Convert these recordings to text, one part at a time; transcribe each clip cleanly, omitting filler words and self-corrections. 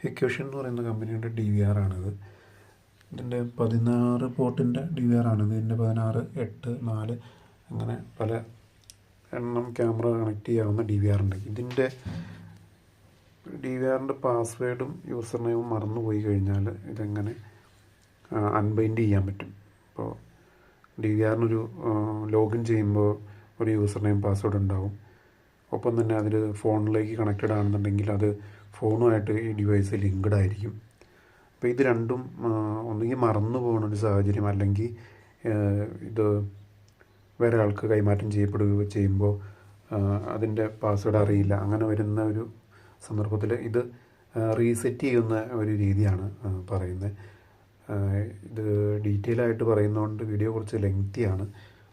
Equation എന്ന് പറയുന്ന കമ്പനിയുടെ DVR ആണിത്. ഇതിൻ്റെ 16 പോർട്ടിൻ്റെ DVR ആണിത്. ഇതിൻ്റെ 16, 8, 4 അങ്ങനെ പല എണ്ണം ക്യാമറ കണക്ട് ചെയ്യാവുന്ന DVR ഉണ്ട്. ഇതിൻ്റെ DVRൻ്റെ പാസ്വേഡും യൂസർ നെയിമും മറന്നുപോയി കഴിഞ്ഞാൽ ഇതെങ്ങനെ അൺബൈൻഡ് ചെയ്യാൻ പറ്റും. ഇപ്പോൾ DVRനൊരു ലോഗിൻ ചെയ്യുമ്പോൾ ഒരു യൂസർ നെയിം പാസ്വേഡ് ഉണ്ടാവും. ഒപ്പം തന്നെ അതിൽ ഫോണിലേക്ക് കണക്റ്റഡ് ആണെന്നുണ്ടെങ്കിൽ അത് ഫോണുമായിട്ട് ഈ ഡിവൈസ് ലിങ്ക്ഡ് ആയിരിക്കും. അപ്പോൾ ഇത് രണ്ടും ഒന്നുകിൽ മറന്നു പോകുന്ന ഒരു സാഹചര്യം, അല്ലെങ്കിൽ ഇത് വേറെ ആൾക്ക് കൈമാറ്റം ചെയ്യപ്പെടുകയോ ചെയ്യുമ്പോൾ അതിൻ്റെ പാസ്വേഡ് അറിയില്ല. അങ്ങനെ വരുന്ന ഒരു സന്ദർഭത്തിൽ ഇത് റീസെറ്റ് ചെയ്യുന്ന ഒരു രീതിയാണ് പറയുന്നത്. ഇത് ഡീറ്റെയിൽ ആയിട്ട് പറയുന്നതുകൊണ്ട് വീഡിയോ കുറച്ച് ലെങ്തിയാണ്.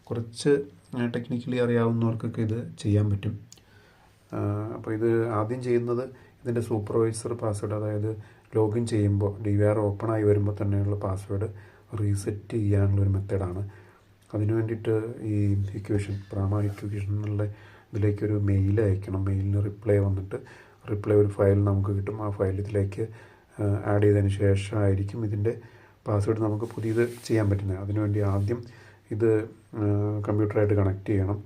കുറച്ച് ടെക്നിക്കലി അറിയാവുന്നവർക്കൊക്കെ ഇത് ചെയ്യാൻ പറ്റും. അപ്പോൾ ഇത് ആദ്യം ചെയ്യുന്നത് ഇതിൻ്റെ സൂപ്പർവൈസർ പാസ്വേഡ്, അതായത് ലോഗിൻ ചെയ്യുമ്പോൾ DVR ഓപ്പൺ ആയി വരുമ്പോൾ തന്നെയുള്ള പാസ്വേഡ് റീസെറ്റ് ചെയ്യാനുള്ളൊരു മെത്തേഡാണ്. അതിനു വേണ്ടിയിട്ട് ഈ പ്രാമ ഇക്വേഷൻ എന്നുള്ള ഇതിലേക്കൊരു മെയിൽ അയക്കണം. മെയിലിന് റിപ്ലൈ വന്നിട്ട് ഒരു ഫയൽ നമുക്ക് കിട്ടും. ആ ഫയൽ ഇതിലേക്ക് ആഡ് ചെയ്തതിന് ശേഷമായിരിക്കും ഇതിൻ്റെ പാസ്വേഡ് നമുക്ക് പുതിയത് ചെയ്യാൻ പറ്റുന്നത്. അതിനുവേണ്ടി ആദ്യം ഇത് കമ്പ്യൂട്ടറായിട്ട് കണക്ട് ചെയ്യണം.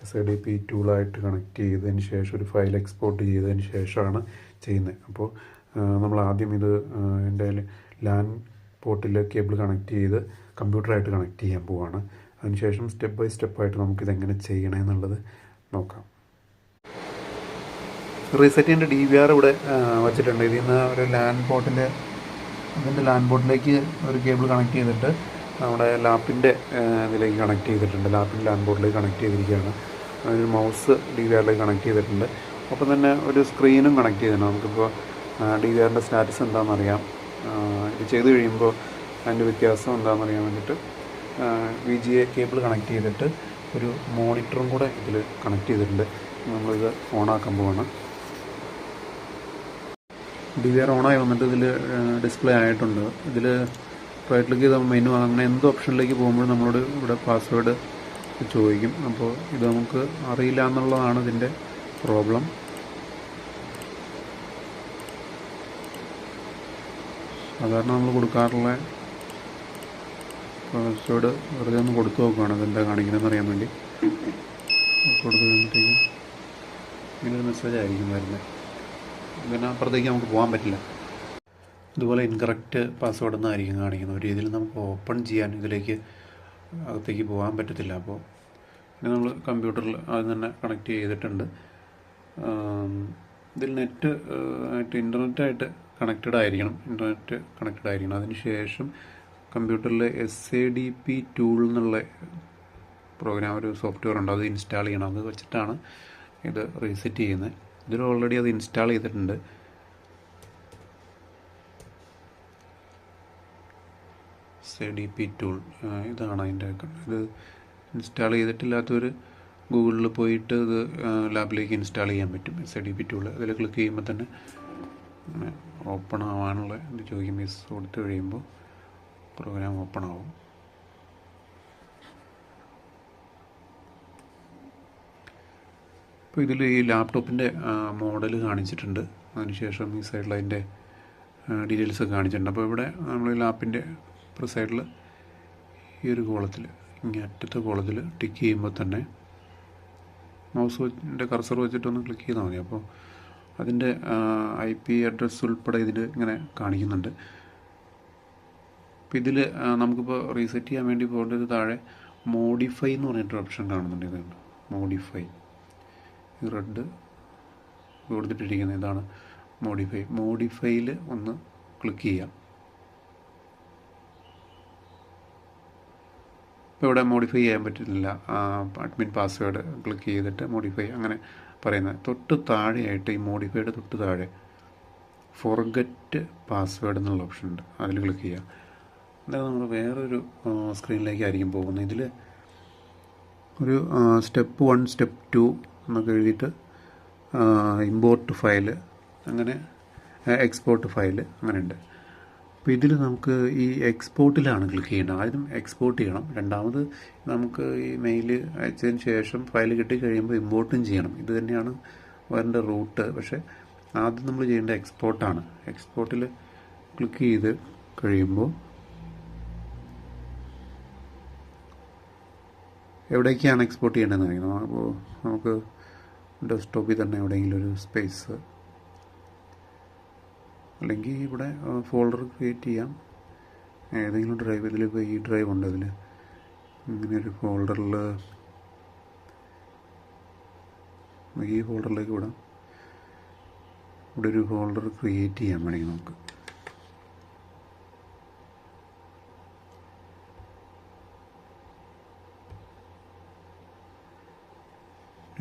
SIDP ടൂളായിട്ട് കണക്ട് ചെയ്തതിന് ശേഷം ഒരു ഫയൽ എക്സ്പോർട്ട് ചെയ്തതിന് ശേഷമാണ് ചെയ്യുന്നത്. അപ്പോൾ നമ്മൾ ആദ്യം ഇത് എൻ്റെ LAN പോർട്ടിൽ കേബിൾ കണക്ട് ചെയ്ത് കമ്പ്യൂട്ടറായിട്ട് കണക്ട് ചെയ്യാൻ പോവുകയാണ്. അതിനുശേഷം സ്റ്റെപ്പ് ബൈ സ്റ്റെപ്പായിട്ട് നമുക്കിതെങ്ങനെ ചെയ്യണമെന്നുള്ളത് നോക്കാം. റീസെറ്റ് ചെയ്യേണ്ട DVR ഇവിടെ വച്ചിട്ടുണ്ട്. ഇതിൽ നിന്ന് ഒരു LAN പോർട്ടിലേക്ക് ഒരു കേബിൾ കണക്ട് ചെയ്തിട്ട് നമ്മുടെ ലാപ്പിൻ്റെ ഇതിലേക്ക് കണക്ട് ചെയ്തിട്ടുണ്ട്. ലാപ്പിൻ്റെ LAN പോർട്ടിലേക്ക് കണക്ട് ചെയ്തിരിക്കുകയാണ്. ഒരു മൗസ് DVRലേക്ക് കണക്ട് ചെയ്തിട്ടുണ്ട്. ഒപ്പം തന്നെ ഒരു സ്ക്രീനും കണക്ട് ചെയ്തിട്ടുണ്ട്. നമുക്കിപ്പോൾ DVRൻ്റെ സ്റ്റാറ്റസ് എന്താണെന്നറിയാം. ഇത് ചെയ്ത് കഴിയുമ്പോൾ അതിൻ്റെ വ്യത്യാസം എന്താണെന്നറിയാൻ വേണ്ടിയിട്ട് VGA കേബിൾ കണക്ട് ചെയ്തിട്ട് ഒരു മോണിറ്ററും കൂടെ ഇതിൽ കണക്ട് ചെയ്തിട്ടുണ്ട്. നമ്മളിത് ഓണാക്കാൻ പോവാണ്. DVR ഓണായി വന്നിട്ട് ഇതിൽ ഡിസ്പ്ലേ ആയിട്ടുണ്ട്. ഇതിൽ റൈറ്റ് ക്ലിക്ക് ചെയ്ത മെനു അങ്ങനെ എന്ത് ഓപ്ഷനിലേക്ക് പോകുമ്പോഴും നമ്മളോട് ഇവിടെ പാസ്വേഡ് ചോദിക്കും. അപ്പോൾ ഇത് നമുക്ക് അറിയില്ല എന്നുള്ളതാണ് ഇതിൻ്റെ പ്രോബ്ലം. സാധാരണ നമ്മൾ കൊടുക്കാറുള്ള പാസ്വേഡ് വെറുതെ ഒന്ന് കൊടുത്തു നോക്കുകയാണ് ഇതെന്താ കാണിക്കുന്നതെന്ന് അറിയാൻ വേണ്ടി. കൊടുത്തു കഴിഞ്ഞിട്ടേക്കും ഇങ്ങനൊരു മെസ്സേജ് ആയിരിക്കും വരുന്നത്. ഇതിനപ്പുറത്തേക്ക് നമുക്ക് പോകാൻ പറ്റില്ല. ഇതുപോലെ ഇൻകറക്റ്റ് പാസ്വേഡ് എന്നായിരിക്കും കാണിക്കുന്നത്. ഒരു രീതിയിൽ നമുക്ക് ഓപ്പൺ ചെയ്യാൻ ഇതിലേക്ക് അകത്തേക്ക് പോകാൻ പറ്റത്തില്ല. അപ്പോൾ ഇനി നമ്മൾ കമ്പ്യൂട്ടറിൽ അത് തന്നെ കണക്ട് ചെയ്തിട്ടുണ്ട്. ഇതിൽ ഇൻ്റർനെറ്റായിട്ട് കണക്റ്റഡ് ആയിരിക്കണം. അതിനുശേഷം കമ്പ്യൂട്ടറിൽ SIDP ടൂൾ എന്നുള്ള പ്രോഗ്രാം, ഒരു സോഫ്റ്റ്വെയർ ഉണ്ട്, അത് ഇൻസ്റ്റാൾ ചെയ്യണം. അത് വെച്ചിട്ടാണ് ഇത് റീസെറ്റ് ചെയ്യുന്നത്. ഇതിൽ ഓൾറെഡി അത് ഇൻസ്റ്റാൾ ചെയ്തിട്ടുണ്ട്. SIDP ടൂൾ ഇതാണ് അതിൻ്റെ. ഇത് ഇൻസ്റ്റാൾ ചെയ്തിട്ടില്ലാത്തവർ ഗൂഗിളിൽ പോയിട്ട് ഇത് ലാബിലേക്ക് ഇൻസ്റ്റാൾ ചെയ്യാൻ പറ്റും. SIDP ടൂൾ അതിൽ ക്ലിക്ക് ചെയ്യുമ്പോൾ തന്നെ ഓപ്പൺ ആവാനുള്ള ഇത് ചോദിക്കും. മിസ് കൊടുത്തു കഴിയുമ്പോൾ പ്രോഗ്രാം ഓപ്പൺ ആവും. ഇപ്പോൾ ഇതിൽ ഈ ലാപ്ടോപ്പിൻ്റെ മോഡൽ കാണിച്ചിട്ടുണ്ട്. അതിനുശേഷം ഈ സൈഡിൽ അതിൻ്റെ ഡീറ്റെയിൽസൊക്കെ കാണിച്ചിട്ടുണ്ട്. അപ്പോൾ ഇവിടെ നമ്മൾ ഈ ലാപ്പിൻ്റെ സൈഡിൽ ഈ ഒരു കോളത്തിൽ, അറ്റത്തെ കോളത്തിൽ ടിക്ക് ചെയ്യുമ്പോൾ തന്നെ മൗസിൻ്റെ കർസർ വെച്ചിട്ടൊന്ന് ക്ലിക്ക് ചെയ്താൽ മതി. അപ്പോൾ അതിൻ്റെ IP അഡ്രസ്സ് ഉൾപ്പെടെ ഇതിൽ ഇങ്ങനെ കാണിക്കുന്നുണ്ട്. അപ്പോൾ ഇതിൽ നമുക്കിപ്പോൾ റീസെറ്റ് ചെയ്യാൻ വേണ്ടി പോകേണ്ടത് താഴെ മോഡിഫൈ എന്ന് പറഞ്ഞിട്ടൊരു ഓപ്ഷൻ കാണുന്നുണ്ട്. ഇതുണ്ട് മോഡിഫൈ, ഈ റെഡ് കൊടുത്തിട്ടിരിക്കുന്നത് ഇതാണ് മോഡിഫൈയിൽ ഒന്ന് ക്ലിക്ക് ചെയ്യാം. ഇപ്പോൾ ഇവിടെ മോഡിഫൈ ചെയ്യാൻ പറ്റുന്നില്ല. അഡ്മിൻ പാസ്വേഡ് ക്ലിക്ക് ചെയ്തിട്ട് മോഡിഫൈ അങ്ങനെ പറയുന്നത്. തൊട്ട് താഴെയായിട്ട് ഈ മോഡിഫൈയുടെ തൊട്ട് താഴെ ഫോർഗെറ്റ് പാസ്വേഡ് എന്നുള്ള ഓപ്ഷൻ ഉണ്ട്. അതിൽ ക്ലിക്ക് ചെയ്യാം. അതായത് നമ്മൾ വേറൊരു സ്ക്രീനിലേക്കായിരിക്കും പോകുന്നത്. ഇതിൽ ഒരു സ്റ്റെപ്പ് 1, സ്റ്റെപ്പ് 2 എന്നൊക്കെ എഴുതിയിട്ട് ഇമ്പോർട്ട് ഫയൽ, അങ്ങനെ എക്സ്പോർട്ട് ഫയൽ അങ്ങനെ ഉണ്ട്. അപ്പോൾ ഇതിൽ നമുക്ക് ഈ എക്സ്പോർട്ടിലാണ് ക്ലിക്ക് ചെയ്യേണ്ടത്. ആദ്യം എക്സ്പോർട്ട് ചെയ്യണം. രണ്ടാമത് നമുക്ക് ഈ മെയിൽ അയച്ചതിന് ശേഷം ഫയൽ കിട്ടിക്കഴിയുമ്പോൾ ഇമ്പോർട്ടും ചെയ്യണം. ഇത് തന്നെയാണ് വരേണ്ട റൂട്ട്. പക്ഷേ ആദ്യം നമ്മൾ ചെയ്യേണ്ട എക്സ്പോർട്ടാണ്. എക്സ്പോർട്ടിൽ ക്ലിക്ക് ചെയ്ത് കഴിയുമ്പോൾ എവിടേക്കാണ് എക്സ്പോർട്ട് ചെയ്യേണ്ടതെന്ന് അറിയണം. അപ്പോൾ നമുക്ക് ഡെസ്ക്ടോപ്പിൽ തന്നെ എവിടെയെങ്കിലും ഒരു സ്പേസ്, അല്ലെങ്കിൽ ഇവിടെ ഫോൾഡർ ക്രിയേറ്റ് ചെയ്യാം. ഏതെങ്കിലും ഡ്രൈവ്, ഇതിലിപ്പോൾ ഈ ഡ്രൈവ് ഉണ്ട്, അതിൽ ഇങ്ങനെ ഒരു ഫോൾഡറിൽ ഈ ഫോൾഡറിലേക്ക് വിടാം. ഇവിടെ ഒരു ഫോൾഡർ ക്രിയേറ്റ് ചെയ്യാൻ വേണമെങ്കിൽ നമുക്ക്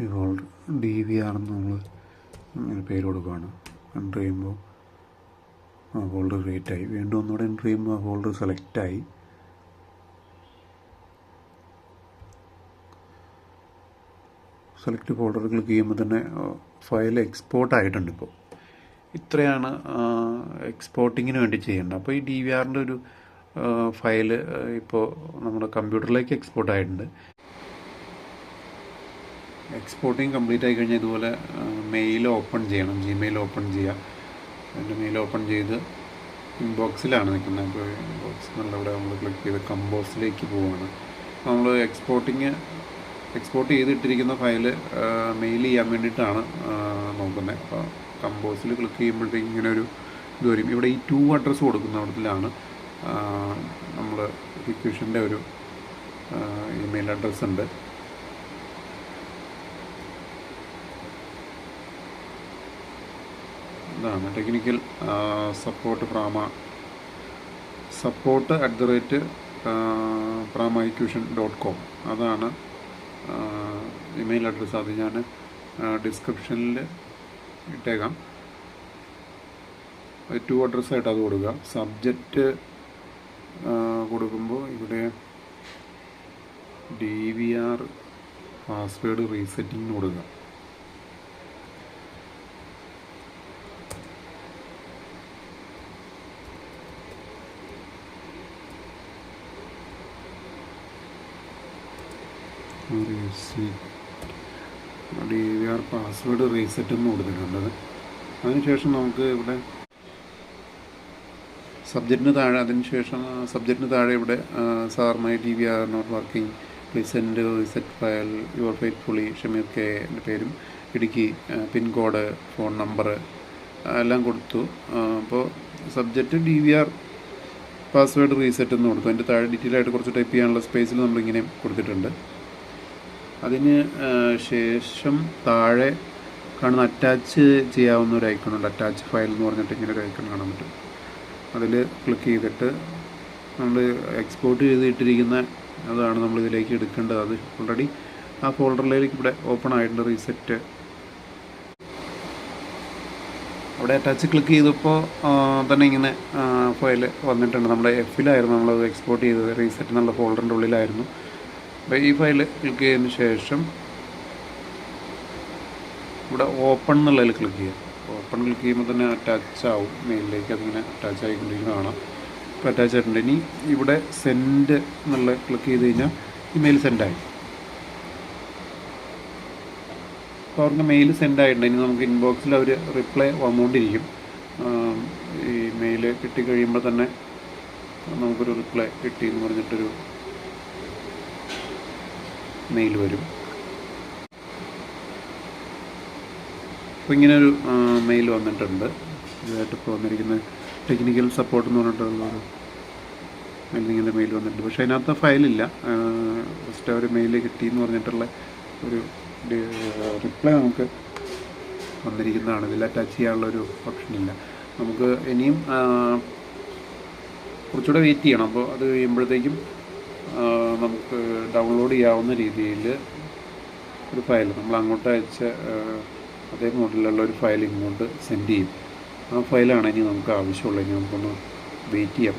ഈ ഫോൾഡർ DVR എന്ന് നമ്മൾ ഇങ്ങനെ പേര് കൊടുക്കുകയാണ്. എൻ്റർ ചെയ്യുമ്പോൾ ആ ഫോൾഡർ ക്രിയേറ്റ് ആയി. വീണ്ടും ഒന്നുകൂടെ എൻ്റർ ചെയ്യുമ്പോൾ ആ ഫോൾഡർ സെലക്റ്റായി. സെലക്ട് ഫോൾഡർ ക്ലിക്ക് ചെയ്യുമ്പോൾ തന്നെ ഫയൽ എക്സ്പോർട്ട് ആയിട്ടുണ്ട്. ഇപ്പോൾ ഇത്രയാണ് എക്സ്പോർട്ടിങ്ങിന് വേണ്ടി ചെയ്യേണ്ടത്. അപ്പോൾ ഈ DVRൻ്റെ ഒരു ഫയൽ ഇപ്പോൾ നമ്മുടെ കമ്പ്യൂട്ടറിലേക്ക് എക്സ്പോർട്ട് ആയിട്ടുണ്ട്. എക്സ്പോർട്ടിങ് കംപ്ലീറ്റ് ആയി കഴിഞ്ഞാൽ ഇതുപോലെ മെയിൽ ഓപ്പൺ ചെയ്യണം. Gmail ഓപ്പൺ ചെയ്യുക. അതിൻ്റെ മെയിൽ ഓപ്പൺ ചെയ്ത് ഇൻബോക്സിലാണ് നിൽക്കുന്നത്. അപ്പോൾ ഇൻബോക്സ് എന്നുള്ള ഇവിടെ നമ്മൾ ക്ലിക്ക് ചെയ്ത് കമ്പോസിലേക്ക് പോവുകയാണ്. നമ്മൾ എക്സ്പോർട്ട് ചെയ്തിട്ടിരിക്കുന്ന ഫയൽ മെയിൽ ചെയ്യാൻ വേണ്ടിയിട്ടാണ് നോക്കുന്നത്. അപ്പോൾ കമ്പോസിൽ ക്ലിക്ക് ചെയ്യുമ്പോഴത്തേക്ക് ഇങ്ങനെ ഒരു ഇത് വരും. ഇവിടെ ഈ 2 അഡ്രസ്സ് കൊടുക്കുന്നിടത്തിലാണ് നമ്മൾ ഇക്വേഷൻ്റെ ഒരു ഇമെയിൽ അഡ്രസ്സ് ഉണ്ട്. ഇതാണ് ടെക്നിക്കൽ support@pramaequation.com. അതാണ് ഇമെയിൽ അഡ്രസ്സ്. അത് ഞാൻ ഡിസ്ക്രിപ്ഷനിൽ ഇട്ടേക്കാം. 2 അഡ്രസ്സായിട്ട് അത് കൊടുക്കുക. സബ്ജക്റ്റ് കൊടുക്കുമ്പോൾ ഇവിടെ DVR പാസ്വേഡ് റീസെറ്റിംഗ് കൊടുക്കുക. DVR പാസ്വേഡ് റീസെറ്റ് എന്ന് കൊടുത്തിട്ടുണ്ടത്. അതിനുശേഷം നമുക്ക് ഇവിടെ സബ്ജക്റ്റിന് താഴെ ഇവിടെ sir my DVR not working, please send reset file your faithfully Shameer K, എൻ്റെ പേരും ഇടുക്കി, പിൻകോഡ്, ഫോൺ നമ്പർ എല്ലാം കൊടുത്തു. അപ്പോൾ സബ്ജക്റ്റ് DVR പാസ്വേഡ് റീസെറ്റ് എന്ന് കൊടുത്തു. അതിൻ്റെ താഴെ ഡീറ്റെയിൽ ആയിട്ട് കുറച്ച് ടൈപ്പ് ചെയ്യാനുള്ള സ്പേസിൽ നമ്മളിങ്ങനെ കൊടുത്തിട്ടുണ്ട്. അതിന് ശേഷം താഴെ കാണുന്ന അറ്റാച്ച് ചെയ്യാവുന്ന ഒരു ഐക്കണുണ്ട്. അറ്റാച്ച് ഫയൽ എന്ന് പറഞ്ഞിട്ട് ഇങ്ങനെ ഒരു ഐക്കൺ കാണാൻ പറ്റും. അതിൽ ക്ലിക്ക് ചെയ്തിട്ട് നമ്മൾ എക്സ്പോർട്ട് ചെയ്തിട്ടിരിക്കുന്ന അതാണ് നമ്മളിതിലേക്ക് എടുക്കേണ്ടത്. അത് ഓൾറെഡി ആ ഫോൾഡറിലേക്ക് ഇവിടെ ഓപ്പൺ ആയിട്ടുണ്ട്. റീസെറ്റ് അവിടെ അറ്റാച്ച് ക്ലിക്ക് ചെയ്തപ്പോൾ തന്നെ ഇങ്ങനെ ഫയൽ വന്നിട്ടുണ്ട്. നമ്മുടെ Fലായിരുന്നു നമ്മളത് എക്സ്പോർട്ട് ചെയ്തത്. റീസെറ്റ് എന്നുള്ള ഫോൾഡറിൻ്റെ ഉള്ളിലായിരുന്നു. അപ്പോൾ ഈ ഫയൽ ക്ലിക്ക് ചെയ്തതിന് ശേഷം ഇവിടെ ഓപ്പൺ എന്നുള്ളതിൽ ക്ലിക്ക് ചെയ്യുക. ഓപ്പൺ ക്ലിക്ക് ചെയ്യുമ്പോൾ തന്നെ അറ്റാച്ച് ആവും. മെയിലിലേക്ക് അതിങ്ങനെ അറ്റാച്ച് ആയിക്കൊണ്ടിരിക്കുന്ന കാണാം. ഇപ്പോൾ അറ്റാച്ച് ആയിട്ടുണ്ട്. ഇനി ഇവിടെ സെൻഡ് എന്നുള്ള ക്ലിക്ക് ചെയ്ത് കഴിഞ്ഞാൽ ഇമെയിൽ സെൻഡായി. അപ്പോൾ അവർക്ക് മെയിൽ സെൻഡ് ആയിട്ടുണ്ട്. ഇനി നമുക്ക് ഇൻബോക്സിൽ അവർ റിപ്ലൈ വന്നുകൊണ്ടിരിക്കും. ഈ മെയിൽ കിട്ടിക്കഴിയുമ്പോൾ തന്നെ നമുക്കൊരു റിപ്ലൈ കിട്ടി എന്ന് പറഞ്ഞിട്ടൊരു മെയിൽ വരും. അപ്പോൾ ഇങ്ങനൊരു മെയിൽ വന്നിട്ടുണ്ട്. ഇതായിട്ട് ഇപ്പോൾ വന്നിരിക്കുന്ന ടെക്നിക്കൽ സപ്പോർട്ട് എന്ന് പറഞ്ഞിട്ടുള്ളൊരു ഇങ്ങനെ മെയിൽ വന്നിട്ടുണ്ട്. പക്ഷേ അതിനകത്ത് ഫയലില്ല. ജസ്റ്റ് ഒരു മെയിൽ കിട്ടിയെന്ന് പറഞ്ഞിട്ടുള്ള ഒരു റിപ്ലൈ നമുക്ക് വന്നിരിക്കുന്നതാണ്. ഇതിൽ അറ്റാച്ച് ചെയ്യാനുള്ളൊരു ഓപ്ഷനില്ല. നമുക്ക് ഇനിയും കുറച്ചുകൂടെ വെയിറ്റ് ചെയ്യണം. അപ്പോൾ അത് കഴിയുമ്പോഴത്തേക്കും നമുക്ക് ഡൗൺലോഡ് ചെയ്യാവുന്ന രീതിയിൽ ഒരു ഫയൽ നമ്മൾ അങ്ങോട്ട് അയച്ച അതേ മോഡലിലുള്ള ഒരു ഫയൽ ഇങ്ങോട്ട് സെൻഡ് ചെയ്യും. ആ ഫയലാണ് ഇനി നമുക്ക് ആവശ്യമുള്ളത്. ഇനി നമുക്കൊന്ന് വെയിറ്റ് ചെയ്യാം.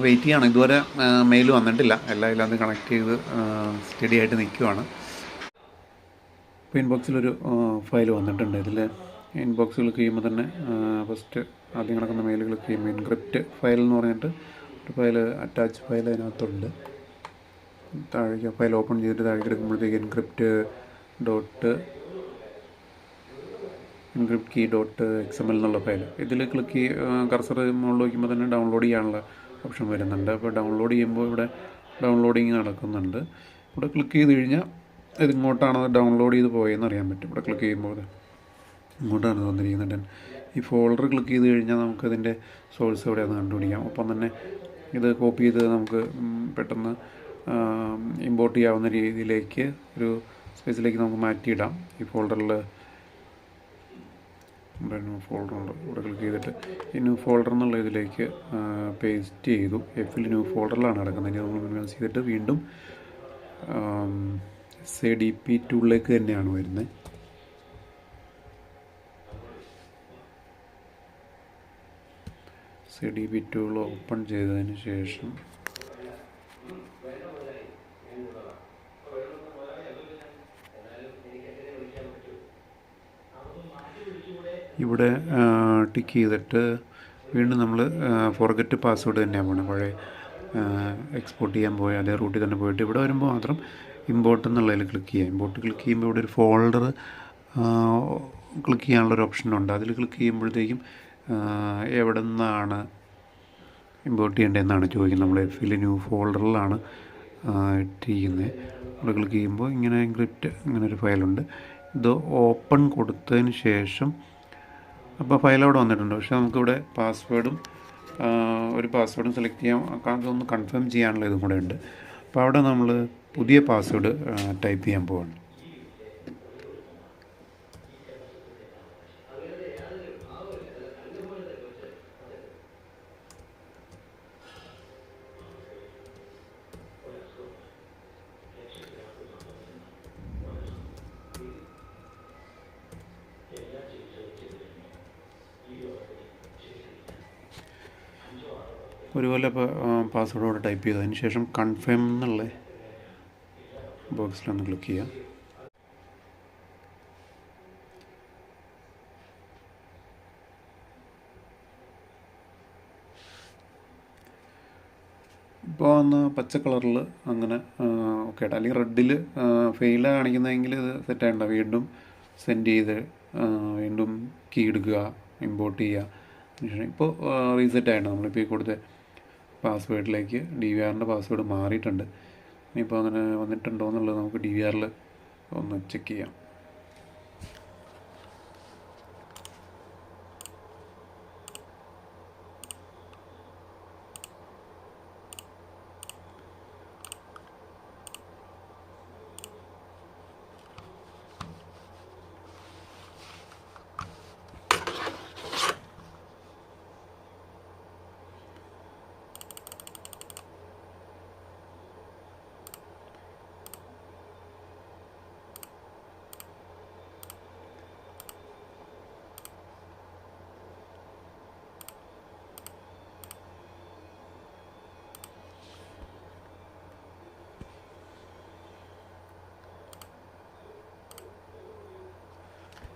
വെയിറ്റ് ചെയ്യണം. ഇതുവരെ മെയിൽ വന്നിട്ടില്ല. എല്ലാം ഇതിനകത്ത് കണക്ട് ചെയ്ത് സ്റ്റഡി ആയിട്ട് നിൽക്കുവാണ്. ഇപ്പോൾ ഇൻബോക്സിലൊരു ഫയൽ വന്നിട്ടുണ്ട്. ഇതിൽ ഇൻബോക്സ് ക്ലിക്ക് ചെയ്യുമ്പോൾ തന്നെ ഫസ്റ്റ് ആദ്യം കിടക്കുന്ന മെയിൽ ക്ലിക്ക് ചെയ്യുമ്പോൾ എൻക്രിപ്റ്റ് ഫയൽ എന്ന് പറഞ്ഞിട്ട് ഒരു ഫയൽ, അറ്റാച്ച് ഫയൽ അതിനകത്തുണ്ട്. താഴേക്ക് ഫയൽ ഓപ്പൺ ചെയ്തിട്ട് താഴേക്ക് എടുക്കുമ്പോഴത്തേക്ക് encrypt encrypt key dot XML എന്നുള്ള ഫയൽ. ഇതിൽ ക്ലിക്ക് കർസർ മുകളിൽ വയ്ക്കുമ്പോൾ തന്നെ ഡൗൺലോഡ് ചെയ്യാനുള്ള ഓപ്ഷൻ വരുന്നുണ്ട്. അപ്പോൾ ഡൗൺലോഡ് ചെയ്യുമ്പോൾ ഇവിടെ ഡൗൺലോഡിങ് നടക്കുന്നുണ്ട്. ഇവിടെ ക്ലിക്ക് ചെയ്ത് കഴിഞ്ഞാൽ ഇതിങ്ങോട്ടാണ് ഡൗൺലോഡ് ചെയ്ത് പോയെന്ന് അറിയാൻ പറ്റും. ഇവിടെ ക്ലിക്ക് ചെയ്യുമ്പോൾ ഇങ്ങോട്ടാണ് വന്നിരിക്കുന്നുണ്ട്. ഈ ഫോൾഡർ ക്ലിക്ക് ചെയ്ത് കഴിഞ്ഞാൽ നമുക്കതിൻ്റെ സോഴ്സ് എവിടെയാണെന്ന് കണ്ടുപിടിക്കാം. ഒപ്പം തന്നെ ഇത് കോപ്പി ചെയ്ത് നമുക്ക് പെട്ടെന്ന് ഇമ്പോർട്ട് ചെയ്യാവുന്ന രീതിയിലേക്ക് ഒരു സ്പേസിലേക്ക് നമുക്ക് മാറ്റിയിടാം. ഈ ഫോൾഡറിൽ ഇവിടെ ന്യൂ ഫോൾഡർ ഉണ്ട്. ഇവിടെ ക്ലിക്ക് ചെയ്തിട്ട് ഈ ന്യൂ ഫോൾഡർ എന്നുള്ള ഇതിലേക്ക് പേസ്റ്റ് ചെയ്തു. എഫിൽ ന്യൂ ഫോൾഡറിലാണ് നടക്കുന്നത്. ഇനി നമ്മൾ മിനിമൈസ് ചെയ്തിട്ട് വീണ്ടും SADP ടൂളിലേക്ക് തന്നെയാണ് വരുന്നത്. SADP ടൂൾ ഓപ്പൺ ചെയ്തതിന് ശേഷം ഇവിടെ ടിക്ക് ചെയ്തിട്ട് വീണ്ടും നമ്മൾ ഫോർഗെറ്റ് പാസ്വേഡ് തന്നെയാണ് പോകണം. പഴയ എക്സ്പോർട്ട് ചെയ്യാൻ പോയ അതേ റൂട്ടിൽ തന്നെ പോയിട്ട് ഇവിടെ വരുമ്പോൾ മാത്രം ഇമ്പോർട്ട് എന്നുള്ളതിൽ ക്ലിക്ക് ചെയ്യുക. ഇമ്പോർട്ട് ക്ലിക്ക് ചെയ്യുമ്പോൾ ഇവിടെ ഒരു ഫോൾഡർ ക്ലിക്ക് ചെയ്യാനുള്ളൊരു ഓപ്ഷനുണ്ട്. അതിൽ ക്ലിക്ക് ചെയ്യുമ്പോഴത്തേക്കും എവിടെ നിന്നാണ് ഇമ്പോർട്ട് ചെയ്യേണ്ടതെന്നാണ് ചോദിക്കുന്നത്. നമ്മൾ എഫിൽ ന്യൂ ഫോൾഡറിലാണ് ഇട്ടിരിക്കുന്നത്. ഇവിടെ ക്ലിക്ക് ചെയ്യുമ്പോൾ ഇങ്ങനെ എൻക്രിപ്റ്റ് ഇങ്ങനെ ഒരു ഫയലുണ്ട്. ഇത് ഓപ്പൺ കൊടുത്തതിന് ശേഷം അപ്പോൾ ഫയൽ അവിടെ വന്നിട്ടുണ്ട്. പക്ഷേ നമുക്കിവിടെ പാസ്വേഡും ഒരു പാസ്വേഡും സെലക്ട് ചെയ്യാം. അതൊന്ന് കൺഫേം ചെയ്യാനുള്ള ഇതും കൂടെ ഉണ്ട്. അപ്പോൾ അവിടെ നമ്മൾ പുതിയ പാസ്വേഡ് ടൈപ്പ് ചെയ്യാൻ പോവാണ്. ഒരുപോലെ പാസ്വേഡോടെ ടൈപ്പ് ചെയ്തതിന് ശേഷം കൺഫേം എന്നുള്ള ബോക്സിലൊന്ന് ക്ലിക്ക് ചെയ്യാം. ഇപ്പോൾ വന്ന് പച്ച കളറിൽ അങ്ങനെ ഓക്കെ ആയിട്ട്, അല്ലെങ്കിൽ റെഡിൽ ഫെയിൽ കാണിക്കുന്നതെങ്കിൽ ഇത് സെറ്റായിട്ടുണ്ട്. വീണ്ടും സെൻഡ് ചെയ്ത് വീണ്ടും കീ എടുക്കുക, ഇമ്പോർട്ട് ചെയ്യുക. ഇപ്പോൾ റീസെറ്റ് ആയിട്ടുണ്ട്. നമ്മളിപ്പോൾ ഈ കൊടുത്ത പാസ്വേഡിലേക്ക് DVRൻ്റെ പാസ്വേഡ് മാറിയിട്ടുണ്ട്. ഇനിയിപ്പോൾ അങ്ങനെ വന്നിട്ടുണ്ടോ എന്നുള്ളത് നമുക്ക് DVRൽ ഒന്ന് ചെക്ക് ചെയ്യാം.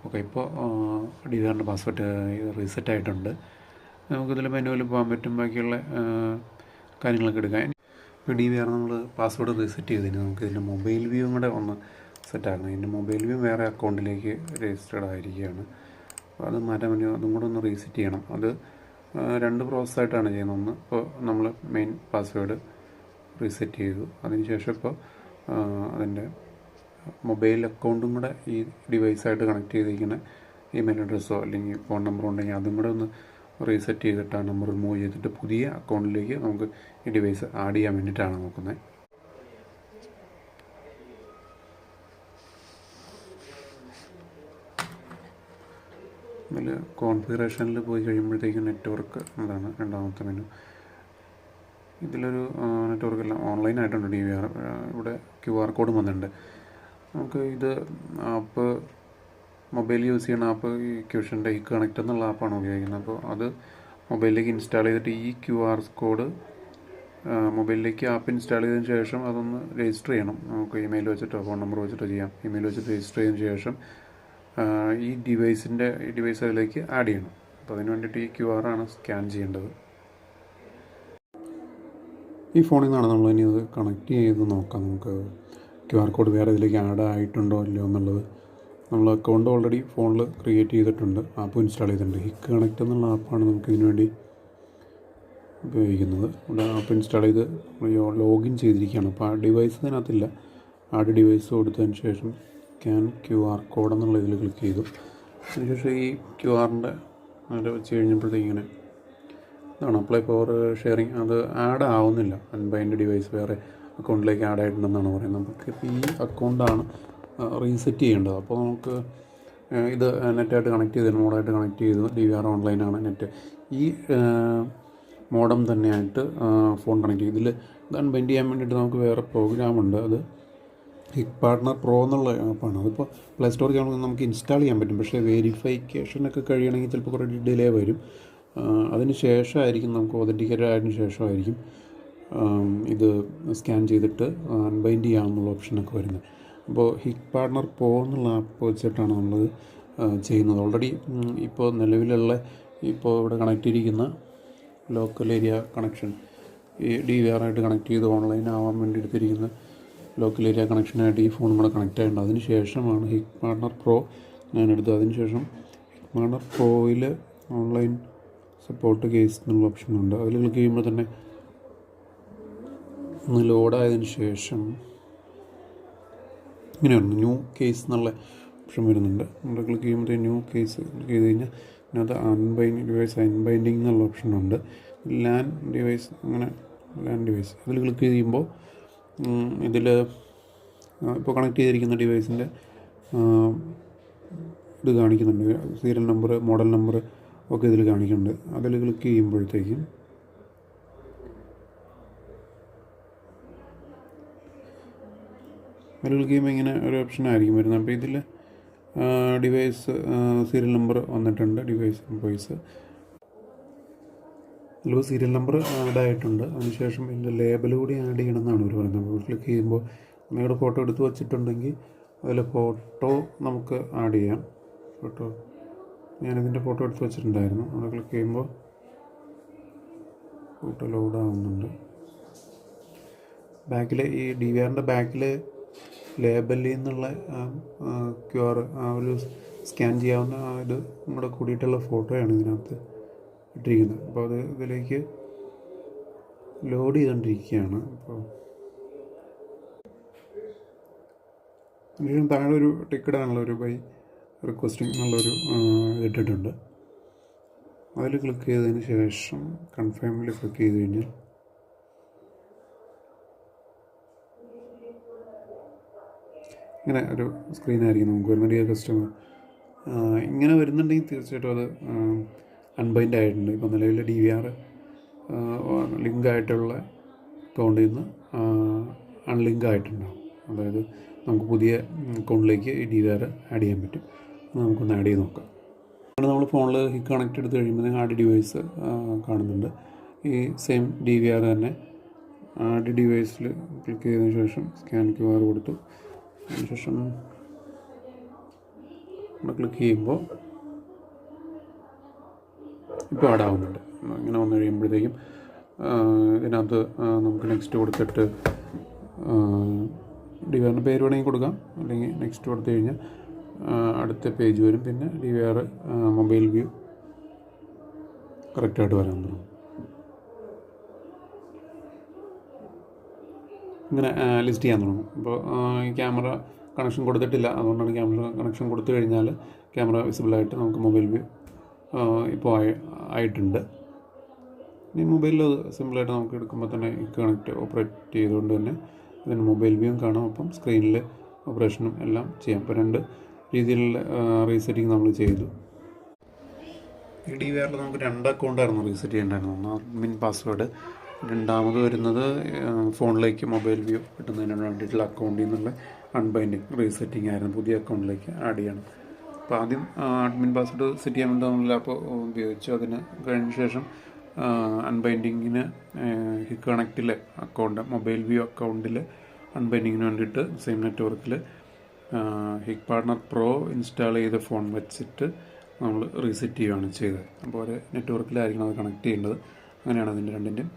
ഓക്കെ, ഇപ്പോൾ DVRൻ്റെ പാസ്വേഡ് റീസെറ്റ് ആയിട്ടുണ്ട്. നമുക്കിതിൽ മെനുവിൽ പോകാൻ പറ്റും, ബാക്കിയുള്ള കാര്യങ്ങളൊക്കെ എടുക്കാൻ. ഇപ്പോൾ DVR നമ്മൾ പാസ്വേഡ് റീസെറ്റ് ചെയ്തതിന് നമുക്ക് ഇതിൻ്റെ മൊബൈൽ വ്യൂവും കൂടെ ഒന്ന് സെറ്റാക്കണം. ഇതിൻ്റെ മൊബൈൽ വ്യൂ വേറെ അക്കൗണ്ടിലേക്ക് രജിസ്റ്റേർഡ് ആയിരിക്കുകയാണ്. അപ്പോൾ അത് മാറ്റാൻ വേണ്ടി അതും കൂടെ ഒന്ന് റീസെറ്റ് ചെയ്യണം. അത് 2 പ്രോസസ്സായിട്ടാണ് ചെയ്യുന്നത്. ഒന്ന് ഇപ്പോൾ നമ്മൾ മെയിൻ പാസ്വേഡ് റീസെറ്റ് ചെയ്തു, അതിനുശേഷം ഇപ്പോൾ അതിൻ്റെ മൊബൈൽ അക്കൗണ്ടും കൂടെ ഈ ഡിവൈസായിട്ട് കണക്ട് ചെയ്തിരിക്കുന്ന ഇമെയിൽ അഡ്രസ്സോ അല്ലെങ്കിൽ ഫോൺ നമ്പറോ ഉണ്ടെങ്കിൽ അതും കൂടെ ഒന്ന് റീസെറ്റ് ചെയ്തിട്ട് ആ നമ്പർ റിമൂവ് ചെയ്തിട്ട് പുതിയ അക്കൗണ്ടിലേക്ക് നമുക്ക് ഈ ഡിവൈസ് ആഡ് ചെയ്യാൻ വേണ്ടിയിട്ടാണ് നോക്കുന്നത്. ഇതിൽ കോൺഫിഗറേഷനിൽ പോയി കഴിയുമ്പോഴത്തേക്കും നെറ്റ്വർക്ക് എന്താണ് രണ്ടാമത്തെ മെനു. ഇതിലൊരു നെറ്റ്വർക്ക് എല്ലാം ഓൺലൈനായിട്ടുണ്ട്. DVR ഇവിടെ QR കോഡും വന്നിട്ടുണ്ട്. നമുക്ക് ഇത് ആപ്പ് മൊബൈൽ യൂസ് ചെയ്യുന്ന ആപ്പ് ഈ ക്യൂഷൻ്റെ ഈ കണക്റ്റ് എന്നുള്ള ആപ്പാണ് ഉപയോഗിക്കുന്നത്. അപ്പോൾ അത് മൊബൈലിലേക്ക് ഇൻസ്റ്റാൾ ചെയ്തിട്ട് ഈ QR കോഡ് മൊബൈലിലേക്ക് ആപ്പ് ഇൻസ്റ്റാൾ ചെയ്തതിന് ശേഷം അതൊന്ന് രജിസ്റ്റർ ചെയ്യണം. നമുക്ക് ഇമെയിൽ വെച്ചിട്ടോ ഫോൺ നമ്പർ വെച്ചിട്ടോ ചെയ്യാം. ഇമെയിൽ വെച്ചിട്ട് രജിസ്റ്റർ ചെയ്തതിന് ശേഷം ഈ ഡിവൈസ് അതിലേക്ക് ആഡ് ചെയ്യണം. അപ്പോൾ അതിന് വേണ്ടിയിട്ട് ഈ QR ആണ് സ്കാൻ ചെയ്യേണ്ടത്. ഈ ഫോണിൽ നിന്നാണ് നമ്മൾ ഇനി അത് കണക്ട് ചെയ്ത് നോക്കാം. നമുക്ക് QR കോഡ് വേറെ ഇതിലേക്ക് ആഡ് ആയിട്ടുണ്ടോ ഇല്ലയോ എന്നുള്ളത് നമ്മൾ അക്കൗണ്ട് ഓൾറെഡി ഫോണിൽ ക്രിയേറ്റ് ചെയ്തിട്ടുണ്ട്, ആപ്പ് ഇൻസ്റ്റാൾ ചെയ്തിട്ടുണ്ട്. ഹിക്ക് കണക്റ്റ് എന്നുള്ള ആപ്പാണ് നമുക്ക് ഇതിനു വേണ്ടി ഉപയോഗിക്കുന്നത്. ഇവിടെ ആപ്പ് ഇൻസ്റ്റാൾ ചെയ്ത് ലോഗിൻ ചെയ്തിരിക്കുകയാണ്. അപ്പോൾ ആ ഡിവൈസ് ഇതിനകത്തില്ല. ആഡ് ഡിവൈസ് കൊടുത്തതിന് ശേഷം സ്കാൻ QR കോഡ് എന്നുള്ള ഇതിൽ ക്ലിക്ക് ചെയ്തു. അതിനുശേഷം ഈ QR-ൻ്റെ അതിൽ വെച്ച് കഴിഞ്ഞപ്പോഴത്തേക്ക് ഇങ്ങനെ ഇതാണ് അപ്ലൈ ഫോർ ഷെയറിങ്. അത് ആഡ് ആവുന്നില്ല. അൺബൈൻഡ് ഡിവൈസ് വേറെ അക്കൗണ്ടിലേക്ക് ആഡ് ആയിട്ടുണ്ടെന്നാണ് പറയുന്നത്. നമുക്ക് ഈ അക്കൗണ്ടാണ് റീസെറ്റ് ചെയ്യേണ്ടത്. അപ്പോൾ നമുക്ക് ഇത് നെറ്റായിട്ട് കണക്ട് ചെയ്ത് മോഡായിട്ട് കണക്ട് ചെയ്തു. DVR ഓൺലൈനാണ് നെറ്റ്. ഈ മോഡം തന്നെയായിട്ട് ഫോൺ കണക്ട് ചെയ്യും. ഇതിൽ ഇത് അൺബൈൻഡ് ചെയ്യാൻ വേണ്ടിയിട്ട് നമുക്ക് വേറെ പ്രോഗ്രാമുണ്ട്. അത് ഹിക് പാർട്ട്ണർ പ്രോ എന്നുള്ള ആപ്പാണ്. അതിപ്പോൾ പ്ലേ സ്റ്റോറിൽ നമുക്ക് ഇൻസ്റ്റാൾ ചെയ്യാൻ പറ്റും. പക്ഷേ വെരിഫിക്കേഷനൊക്കെ കഴിയണമെങ്കിൽ ചിലപ്പോൾ കുറേ ഡിലേ വരും. അതിന് ശേഷമായിരിക്കും നമുക്ക് ഒതൻറ്റിക്കേറ്റഡ് ആയതിനു ശേഷമായിരിക്കും ഇത് സ്കാൻ ചെയ്തിട്ട് അൺബൈൻഡ് ചെയ്യാമെന്നുള്ള ഓപ്ഷനൊക്കെ വരുന്നത്. അപ്പോൾ ഹിക് പാർട്ട്ണർ പ്രോ എന്നുള്ള ആപ്പ് വെച്ചിട്ടാണ് നമ്മളത് ചെയ്യുന്നത്. ഓൾറെഡി ഇപ്പോൾ നിലവിലുള്ള ഇപ്പോൾ ഇവിടെ കണക്ട് ചെയ്തിരിക്കുന്ന ലോക്കൽ ഏരിയ കണക്ഷൻ ഈ DVR ആയിട്ട് കണക്ട് ചെയ്ത് ഓൺലൈൻ ആവാൻ വേണ്ടി എടുത്തിരിക്കുന്ന ലോക്കൽ ഏരിയ കണക്ഷനായിട്ട് ഈ ഫോണും കൂടെ കണക്റ്റ് ആയിട്ടുണ്ട്. അതിന് ശേഷമാണ് ഹിക് പാർട്ട്ണർ പ്രോ ഞാൻ എടുത്തത്. അതിന് ശേഷം ഹിക് പാർട്ട്ണർ പ്രോയിൽ ഓൺലൈൻ സപ്പോർട്ട് കേസ് എന്നുള്ള ഓപ്ഷനുണ്ട്. അതിൽ ക്ലിക്ക് ചെയ്യുമ്പോൾ തന്നെ ഒന്ന് ലോഡായതിന് ശേഷം ഇങ്ങനെയാണ് ന്യൂ കേസ് എന്നുള്ള ഓപ്ഷൻ വരുന്നുണ്ട്. നമ്മൾ ക്ലിക്ക് ചെയ്യുമ്പോഴത്തേക്ക് ന്യൂ കേസ് ക്ലിക്ക് ചെയ്ത് കഴിഞ്ഞാൽ അതിനകത്ത് അൺബൈൻഡിങ് എന്നുള്ള ഓപ്ഷനുണ്ട്. ലാൻ ഡിവൈസ് അങ്ങനെ ലാൻ ഡിവൈസ് അതിൽ ക്ലിക്ക് ചെയ്യുമ്പോൾ ഇതിൽ ഇപ്പോൾ കണക്ട് ചെയ്തിരിക്കുന്ന ഡിവൈസിൻ്റെ ഇത് കാണിക്കുന്നുണ്ട്. സീരിയൽ നമ്പർ, മോഡൽ നമ്പർ ഒക്കെ ഇതിൽ കാണിക്കുന്നുണ്ട്. അതിൽ ക്ലിക്ക് ചെയ്യുമ്പോഴത്തേക്കും അതിൽ ക്ലിക്ക് ചെയ്യുമ്പോൾ ഇങ്ങനെ ഒരു ഓപ്ഷനായിരിക്കും വരുന്നത്. അപ്പോൾ ഇതിൽ ഡിവൈസ് സീരിയൽ നമ്പർ വന്നിട്ടുണ്ട്. ഡിവൈസ് ഇൻവോയ്സ് അതിൽ സീരിയൽ നമ്പർ ആഡ് ആയിട്ടുണ്ട്. അതിനുശേഷം ഇതിൻ്റെ ലേബൽ കൂടി ആഡ് ചെയ്യണമെന്നാണ് ഇവർ പറയുന്നത്. അപ്പോൾ ക്ലിക്ക് ചെയ്യുമ്പോൾ നിങ്ങളുടെ ഫോട്ടോ എടുത്ത് വച്ചിട്ടുണ്ടെങ്കിൽ അതിൽ ഫോട്ടോ നമുക്ക് ആഡ് ചെയ്യാം. ഞാനിതിൻ്റെ ഫോട്ടോ എടുത്ത് വെച്ചിട്ടുണ്ടായിരുന്നു. അവിടെ ക്ലിക്ക് ചെയ്യുമ്പോൾ ഫോട്ടോ ലോഡ് ആവുന്നുണ്ട്. ബാക്കിൽ ഈ DVRൻ്റെ ബാക്കിൽ ലേബലിൽ നിന്നുള്ള QR ഒരു സ്കാൻ ചെയ്യാവുന്ന ഇത് നമ്മുടെ കൂടിയിട്ടുള്ള ഫോട്ടോയാണ് ഇതിനകത്ത് ഇട്ടിരിക്കുന്നത്. അപ്പോൾ അത് ഇതിലേക്ക് ലോഡ് ചെയ്തുകൊണ്ടിരിക്കുകയാണ്. അപ്പോൾ അതിന് താഴെ ഒരു ടിക്കറ്റാണുള്ള ഒരു ബൈ റിക്വസ്റ്റിംഗ് എന്നുള്ളൊരു ഇട്ടിട്ടുണ്ട്. അതിൽ ക്ലിക്ക് ചെയ്തതിന് ശേഷം കൺഫേമിൽ ക്ലിക്ക് ചെയ്ത് കഴിഞ്ഞാൽ ഇങ്ങനെ ഒരു സ്ക്രീനായിരിക്കും നമുക്ക് വരുന്ന. ഡിയർ കസ്റ്റമർ ഇങ്ങനെ വരുന്നുണ്ടെങ്കിൽ തീർച്ചയായിട്ടും അത് അൺബൈൻഡ് ആയിട്ടുണ്ട്. ഇപ്പോൾ നിലവിൽ DVR ലിങ്ക് ആയിട്ടുള്ള അക്കൗണ്ടിൽ നിന്ന് അൺലിങ്ക് ആയിട്ടുണ്ടാകും. അതായത് നമുക്ക് പുതിയ അക്കൗണ്ടിലേക്ക് ഈ DVR ആഡ് ചെയ്യാൻ പറ്റും. നമുക്കൊന്ന് ആഡ് ചെയ്ത് നോക്കാം. അതുകൊണ്ട് നമ്മൾ ഫോണിൽ ഹിക്ക് കണക്ട് എടുത്ത് കഴിയുമ്പോൾ ആഡ് ഡിവൈസ് കാണുന്നുണ്ട്. ഈ സെയിം DVR തന്നെ ആഡ് ഡിവൈസിൽ ക്ലിക്ക് ചെയ്തതിന് ശേഷം സ്കാൻ QR കൊടുത്തു. അതിനുശേഷം നമ്മൾ ക്ലിക്ക് ചെയ്യുമ്പോൾ ഇപ്പോൾ ആഡ് ആവുന്നുണ്ട്. ഇങ്ങനെ വന്നു കഴിയുമ്പോഴത്തേക്കും ഇതിനകത്ത് നമുക്ക് നെക്സ്റ്റ് കൊടുത്തിട്ട് DVRൻ്റെ പേര് വേണമെങ്കിൽ കൊടുക്കാം. അല്ലെങ്കിൽ നെക്സ്റ്റ് കൊടുത്തു കഴിഞ്ഞാൽ അടുത്ത പേജ് വരും. പിന്നെ DVR മൊബൈൽ വ്യൂ കറക്റ്റായിട്ട് വരാൻ തുടങ്ങും. ഇങ്ങനെ ലിസ്റ്റ് ചെയ്യാൻ തുടങ്ങും. അപ്പോൾ ഈ ക്യാമറ കണക്ഷൻ കൊടുത്തിട്ടില്ല. അതുകൊണ്ടാണ് ക്യാമറ കണക്ഷൻ കൊടുത്തു കഴിഞ്ഞാൽ ക്യാമറ വിസിബിളായിട്ട് നമുക്ക് മൊബൈൽ വ്യൂ ഇപ്പോൾ ആയിട്ടുണ്ട്. ഈ മൊബൈലിൽ അത് സിമ്പിളായിട്ട് നമുക്ക് എടുക്കുമ്പോൾ തന്നെ കണക്റ്റ് ഓപ്പറേറ്റ് ചെയ്തുകൊണ്ട് തന്നെ ഇതിന് മൊബൈൽ വ്യൂവും കാണാം. അപ്പം സ്ക്രീനിൽ ഓപ്പറേഷനും എല്ലാം ചെയ്യാം. ഇപ്പോൾ രണ്ട് രീതിയിലുള്ള റീസെറ്റിങ് നമ്മൾ ചെയ്തു. ഈ DVRൽ നമുക്ക് 2 അക്കൗണ്ടായിരുന്നു റീസെറ്റ് ചെയ്യേണ്ടായിരുന്നു. ഒന്ന് അഡ്മിൻ പാസ്വേഡ്, രണ്ടാമത് വരുന്നത് ഫോണിലേക്ക് മൊബൈൽ വ്യൂ കിട്ടുന്നതിന് വേണ്ടിയിട്ടുള്ള അക്കൗണ്ടിൽ നിന്നുള്ള അൺബൈൻഡിങ് റീസെറ്റിംഗ് ആയിരുന്നു. പുതിയ അക്കൗണ്ടിലേക്ക് ആഡ് ചെയ്യണം. അപ്പോൾ ആദ്യം അഡ്മിൻ പാസ്വേഡ് സെറ്റ് ചെയ്യാൻ വേണ്ടി നമ്മൾ ആപ്പ് ഉപയോഗിച്ചു. അതിന് കഴിഞ്ഞ ശേഷം അൺബൈൻഡിങ്ങിന് ഹിക്ക് കണക്റ്റിലെ അക്കൗണ്ട് മൊബൈൽ വ്യൂ അക്കൗണ്ടിൽ അൺബൈൻഡിങ്ങിന് വേണ്ടിയിട്ട് സെയിം നെറ്റ്വർക്കിൽ ഹിക്ക് പാർട്ട്ണർ പ്രോ ഇൻസ്റ്റാൾ ചെയ്ത ഫോൺ വെച്ചിട്ട് നമ്മൾ റീസെറ്റ് ചെയ്യുകയാണ് ചെയ്തത്. അപ്പോൾ ഒരു നെറ്റ്വർക്കിലായിരിക്കണം അത് കണക്ട് ചെയ്യേണ്ടത്. അങ്ങനെയാണ് അതിൻ്റെ രണ്ടിൻ്റെയും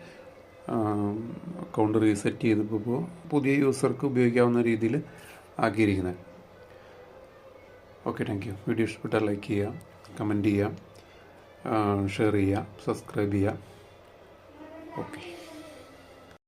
അക്കൗണ്ട് റീസെറ്റ് ചെയ്തപ്പോൾ പുതിയ യൂസർക്ക് ഉപയോഗിക്കാവുന്ന രീതിയിൽ ആക്കിയിരിക്കുന്നത്. Okay, thank you. വീഡിയോ ഇഷ്ടപ്പെട്ടാൽ ലൈക്ക് ചെയ്യുക, കമൻറ്റ് ചെയ്യുക, ഷെയർ ചെയ്യുക, സബ്സ്ക്രൈബ് ചെയ്യുക. ഓക്കെ.